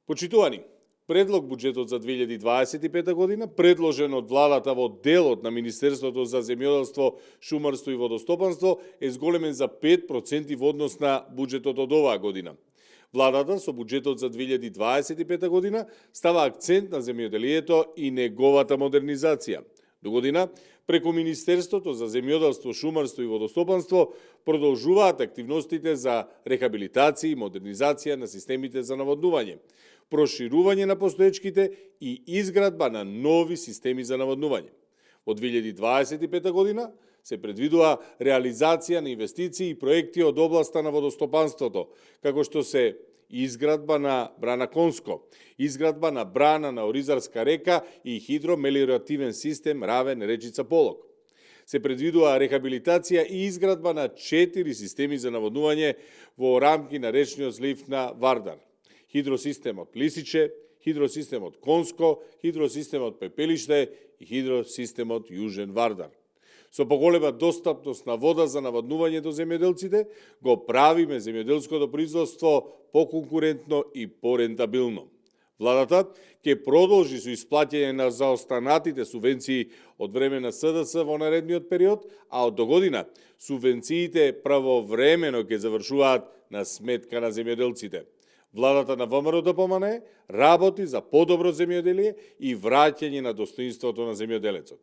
Почитувани, предлог буџетот за 2025 година, предложен од владата во делот на Министерството за земјоделство, шумарство и водостопанство, е зголемен за 5% во однос на буџетот од оваа година. Владата со буџетот за 2025 година става акцент на земјоделието и неговата модернизација. До година, преку Министерството за земјоделство, шумарство и водостопанство продолжуваат активностите за рехабилитација и модернизација на системите за наводнување, проширување на постоечките и изградба на нови системи за наводнување. Во 2025 година се предвидува реализација на инвестиции и проекти од областа на водостопанството, како што се изградба на брана Конско, изградба на брана на Оризарска река и хидромелиоративен систем Равен речица Полог. Се предвидува рехабилитација и изградба на 4 системи за наводнување во рамки на речниот слив на Вардар. Хидросистемот Лисиче, хидросистемот Конско, хидросистемот Пепелиште и хидросистемот Јужен Вардар. Со поголема достапност на вода за наводнување до земјоделците, го правиме земјоделското производство поконкурентно и порентабилно. Владата ќе продолжи со исплаќање на заостанатите субвенции од време на СДС во наредниот период, а од догодина субвенциите правовремено ќе завршуваат на сметка на земјоделците. Владата на ВМРО ДПМНЕ работи за подобро земјоделие и враќање на достоинството на земјоделецот.